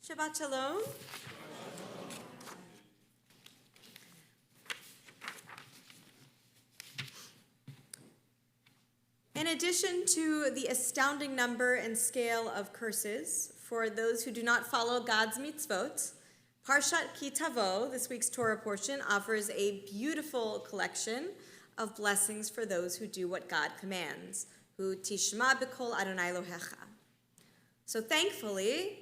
Shabbat Shalom. In addition to the astounding number and scale of curses for those who do not follow God's mitzvot, Parshat Ki Tavo, this week's Torah portion, offers a beautiful collection of blessings for those who do what God commands, Hu tishma b'kol Adonai Elohecha. So thankfully,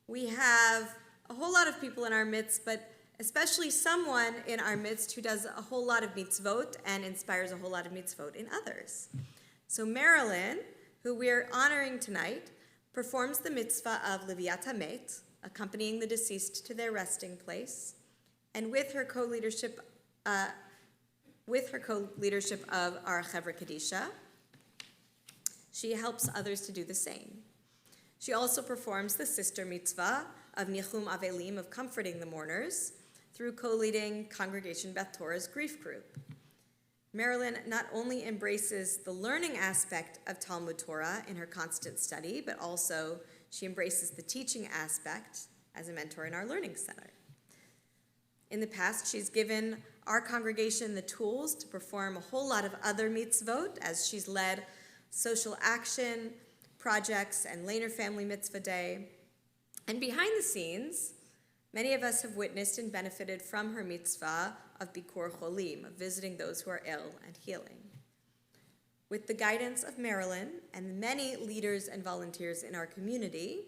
we have a whole lot of people in our midst, but especially someone in our midst who does a whole lot of mitzvot and inspires a whole lot of mitzvot in others. So Marilyin, who we're honoring tonight, performs the mitzvah of Leviat HaMet, accompanying the deceased to their resting place, and with her co-leadership of our Chevra Kadisha, she helps others to do the same. She also performs the sister mitzvah of Nichum Avelim, of comforting the mourners, through co-leading Congregation Beth Torah's grief group. Marilyin not only embraces the learning aspect of Talmud Torah in her constant study, but also she embraces the teaching aspect as a mentor in our learning center. In the past, she's given our congregation the tools to perform a whole lot of other mitzvot, as she's led social action projects and Laner Family Mitzvah Day. And behind the scenes, many of us have witnessed and benefited from her mitzvah of Bikur Cholim, of visiting those who are ill and healing. With the guidance of Marilyin and the many leaders and volunteers in our community,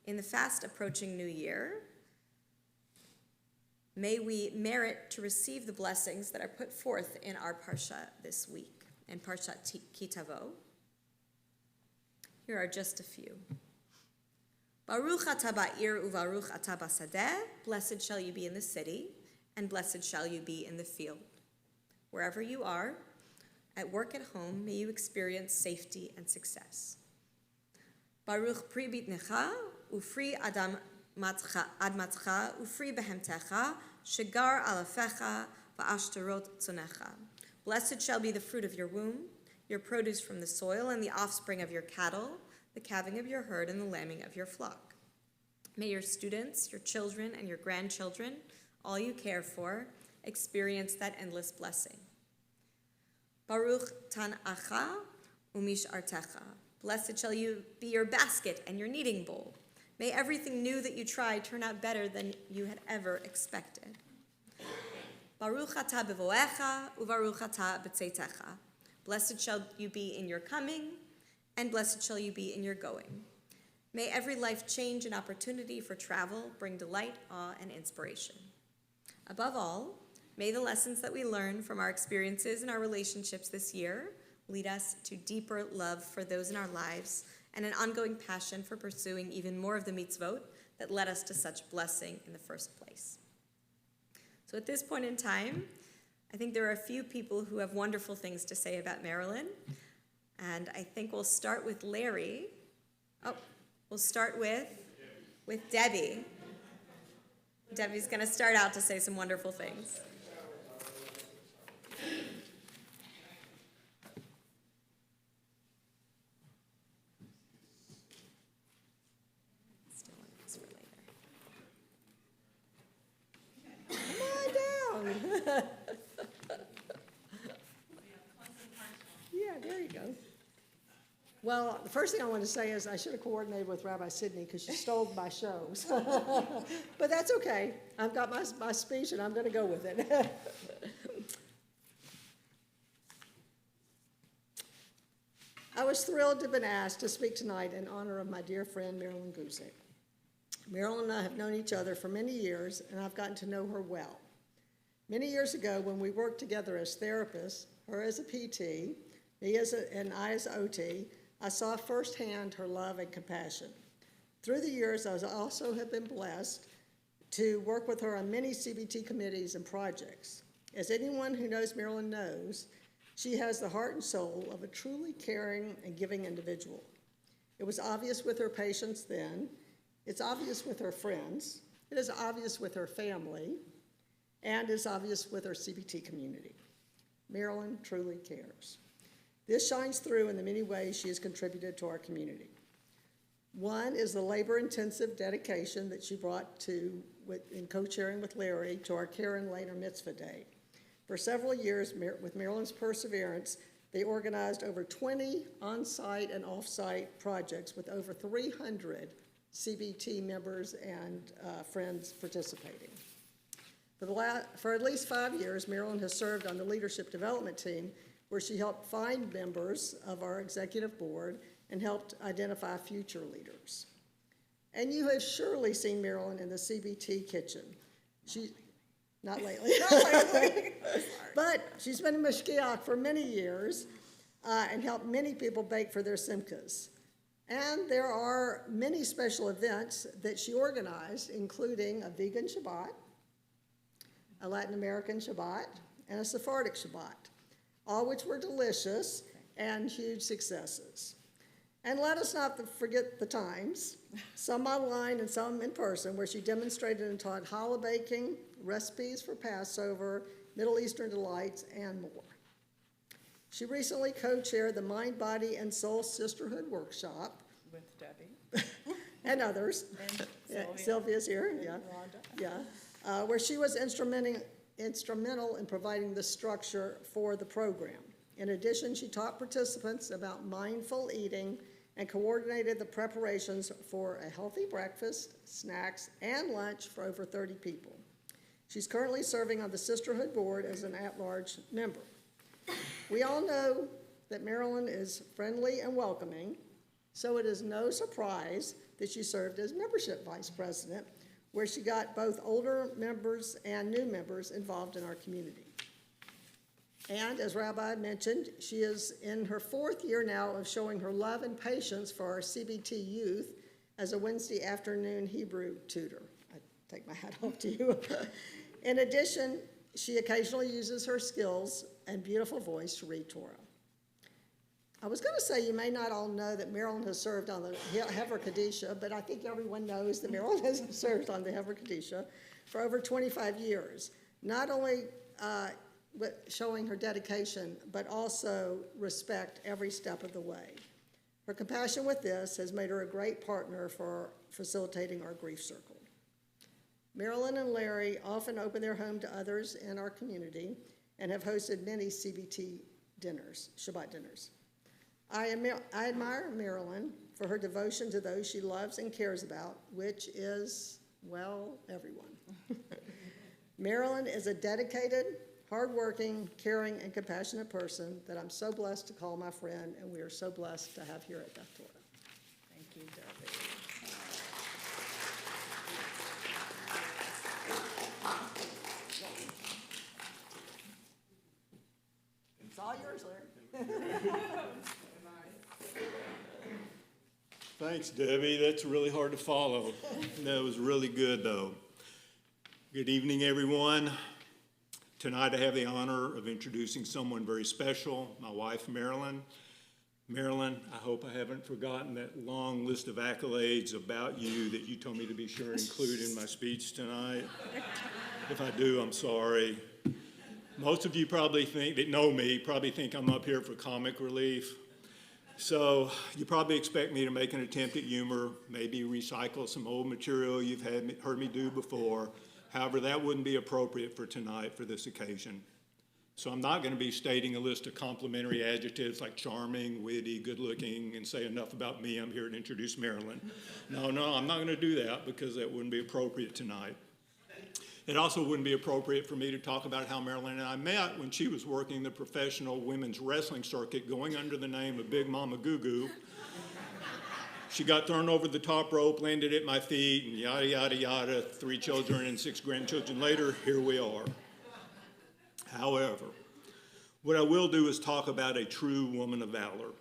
in the fast approaching New Year, may we merit to receive the blessings that are put forth in our Parsha this week, in Parshat Ki Tavo. Here are just a few. Baruch atah ba'ir u'baruch atah b'sadeh, blessed shall you be in the city, and blessed shall you be in the field. Wherever you are, at work, at home, may you experience safety and success. Baruch pri bitnecha, ufri ad matcha, ufri behemtecha, shegar alafecha, va'ashterot tzonecha. Blessed shall be the fruit of your womb, your produce from the soil, and the offspring of your cattle, the calving of your herd, and the lambing of your flock. May your students, your children, and your grandchildren, all you care for, experience that endless blessing. Baruch tan'acha umish artecha. Blessed shall you be your basket and your kneading bowl. May everything new that you try turn out better than you had ever expected. Baruch atah bevoecha ubaruch atah b'tzeitecha. Blessed shall you be in your coming, and blessed shall you be in your going. May every life change and opportunity for travel bring delight, awe, and inspiration. Above all, may the lessons that we learn from our experiences and our relationships this year lead us to deeper love for those in our lives and an ongoing passion for pursuing even more of the mitzvot that led us to such blessing in the first place. So at this point in time, I think there are a few people who have wonderful things to say about Marilyin, and I think we'll start with Larry. Oh, we'll start with Debbie. Debbie's going to start out to say some wonderful things. Still want this for later. Come on down. Yeah, there you go. Well, the first thing I want to say is I should have coordinated with Rabbi Sidney because she stole my shows. But that's okay. I've got my speech and I'm going to go with it. I was thrilled to have been asked to speak tonight in honor of my dear friend Marilyin Guzick. Marilyn and I have known each other for many years, and I've gotten to know her well. Many years ago, when we worked together as therapists, her as a PT, and I as OT, I saw firsthand her love and compassion. Through the years, I also have been blessed to work with her on many CBT committees and projects. As anyone who knows Marilyn knows, she has the heart and soul of a truly caring and giving individual. It was obvious with her patients then, it's obvious with her friends, it is obvious with her family, and it's obvious with her CBT community. Marilyn truly cares. This shines through in the many ways she has contributed to our community. One is the labor-intensive dedication that she brought to, in co-chairing with Larry, to our Karen Laner Mitzvah Day. For several years, with Marilyn's perseverance, they organized over 20 on-site and off-site projects with over 300 CBT members and friends participating. For at least 5 years, Marilyn has served on the leadership development team, where she helped find members of our executive board and helped identify future leaders. And you have surely seen Marilyn in the CBT kitchen. Not lately. But she's been a mashgiach for many years and helped many people bake for their simchas. And there are many special events that she organized, including a vegan Shabbat, a Latin American Shabbat, and a Sephardic Shabbat, all which were delicious and huge successes. And let us not forget the times, some online and some in person, where she demonstrated and taught challah baking, recipes for Passover, Middle Eastern delights, and more. She recently co-chaired the Mind, Body, and Soul Sisterhood Workshop. With Debbie. And others. And Yeah, Sylvia. Sylvia's here, yeah. Rhonda. Yeah, where she was instrumental in providing the structure for the program. In addition, she taught participants about mindful eating and coordinated the preparations for a healthy breakfast, snacks, and lunch for over 30 people. She's currently serving on the Sisterhood Board as an at-large member. We all know that Marilyn is friendly and welcoming, so it is no surprise that she served as membership vice president, where she got both older members and new members involved in our community. And as Rabbi mentioned, she is in her 4th year now of showing her love and patience for our CBT youth as a Wednesday afternoon Hebrew tutor. I take my hat off to you. In addition, she occasionally uses her skills and beautiful voice to read Torah. I was going to say you may not all know that Marilyn has served on the Hever Kadisha, but I think everyone knows that Marilyn has served on the Hever Kadisha for over 25 years, not only showing her dedication, but also respect every step of the way. Her compassion with this has made her a great partner for facilitating our grief circle. Marilyn and Larry often open their home to others in our community and have hosted many CBT dinners, Shabbat dinners. I admire Marilyn for her devotion to those she loves and cares about, which is, well, everyone. Marilyn is a dedicated, hardworking, caring, and compassionate person that I'm so blessed to call my friend, and we are so blessed to have here at Beth Torah. Thank you, Debbie. It's all yours, Larry. Thanks, Debbie. That's really hard to follow. That was really good, though. Good evening, everyone. Tonight I have the honor of introducing someone very special, my wife, Marilyn. Marilyn, I hope I haven't forgotten that long list of accolades about you that you told me to be sure to include in my speech tonight. If I do, I'm sorry. Most of you probably think, that know me, probably think I'm up here for comic relief. So you probably expect me to make an attempt at humor, maybe recycle some old material you've heard me do before. However, that wouldn't be appropriate for tonight for this occasion. So I'm not going to be stating a list of complimentary adjectives like charming, witty, good-looking, and say enough about me. I'm here to introduce Marilyn. No, I'm not going to do that because that wouldn't be appropriate tonight. It also wouldn't be appropriate for me to talk about how Marilyn and I met when she was working the professional women's wrestling circuit going under the name of Big Mama Goo Goo. She got thrown over the top rope, landed at my feet, and yada, yada, yada. 3 children and 6 grandchildren later, here we are. However, what I will do is talk about a true woman of valor.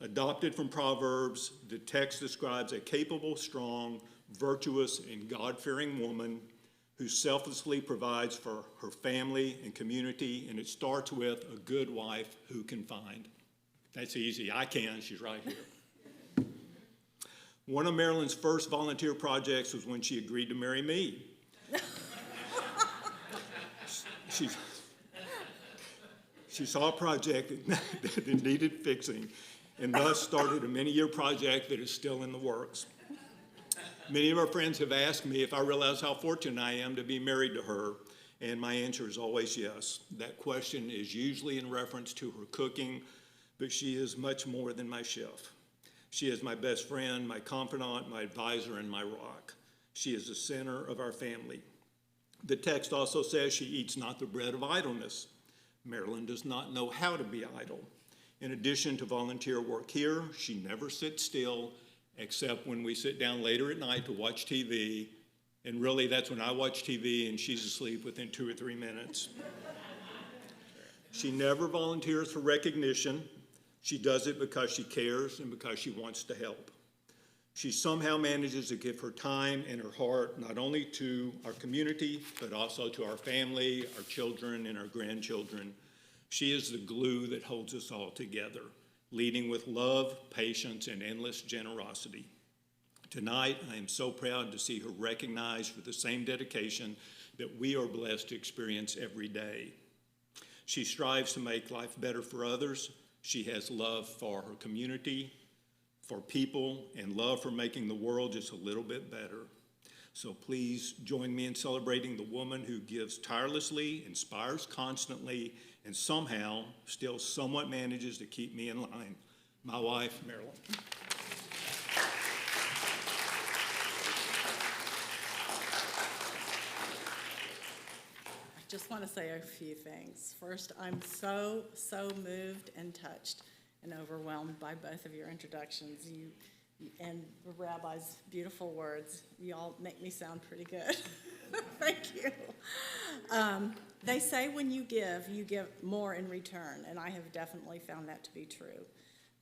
Adopted from Proverbs, the text describes a capable, strong, virtuous, and God-fearing woman who selflessly provides for her family and community, and it starts with a good wife who can find. That's easy. I can. She's right here. One of Marilyn's first volunteer projects was when she agreed to marry me. She saw a project that needed fixing, and thus started a many-year project that is still in the works. Many of our friends have asked me if I realize how fortunate I am to be married to her, and my answer is always yes. That question is usually in reference to her cooking, but she is much more than my chef. She is my best friend, my confidant, my advisor, and my rock. She is the center of our family. The text also says she eats not the bread of idleness. Marilyin does not know how to be idle. In addition to volunteer work here, she never sits still, except when we sit down later at night to watch TV, and really that's when I watch TV and she's asleep within 2 or 3 minutes. She never volunteers for recognition. She does it because she cares and because she wants to help. She somehow manages to give her time and her heart not only to our community, but also to our family, our children, and our grandchildren. She is the glue that holds us all together, leading with love, patience, and endless generosity. Tonight, I am so proud to see her recognized for the same dedication that we are blessed to experience every day. She strives to make life better for others. She has love for her community, for people, and love for making the world just a little bit better. So please join me in celebrating the woman who gives tirelessly, inspires constantly, and somehow still somewhat manages to keep me in line. My wife, Marilyin. I just want to say a few things. First, I'm so moved and touched and overwhelmed by both of your introductions. You and the rabbi's beautiful words. You all make me sound pretty good. Thank you. They say when you give more in return, and I have definitely found that to be true.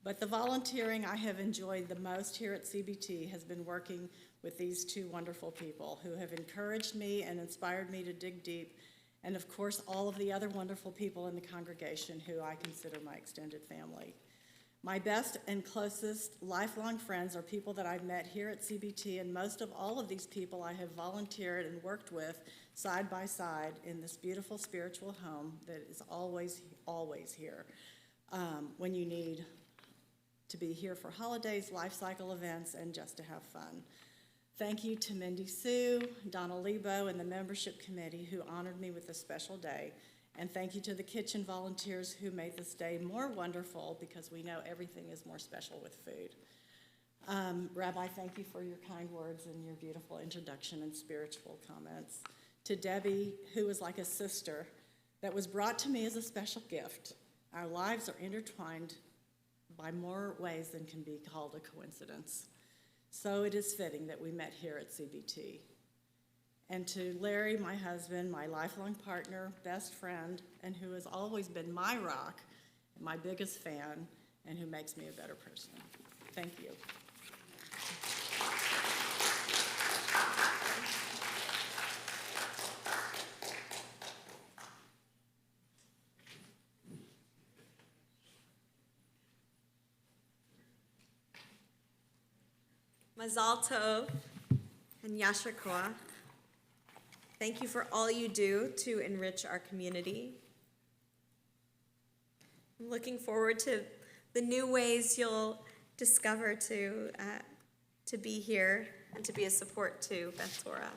But the volunteering I have enjoyed the most here at CBT has been working with these two wonderful people who have encouraged me and inspired me to dig deep, and of course all of the other wonderful people in the congregation who I consider my extended family. My best and closest lifelong friends are people that I've met here at CBT, and most of all of these people I have volunteered and worked with side by side in this beautiful spiritual home that is always here when you need to be here for holidays, life cycle events, and just to have fun. Thank you to Mindy Sue, Donna Lebo, and the membership committee who honored me with a special day. And thank you to the kitchen volunteers who made this day more wonderful, because we know everything is more special with food. Rabbi, thank you for your kind words and your beautiful introduction and spiritual comments. To Debbie, who was like a sister that was brought to me as a special gift. Our lives are intertwined by more ways than can be called a coincidence. So it is fitting that we met here at CBT. And to Larry, my husband, my lifelong partner, best friend, and who has always been my rock, and my biggest fan, and who makes me a better person. Thank you. Mazal Tov and Yasher Koach. Thank you for all you do to enrich our community. I'm looking forward to the new ways you'll discover to be here and to be a support to Beth Torah.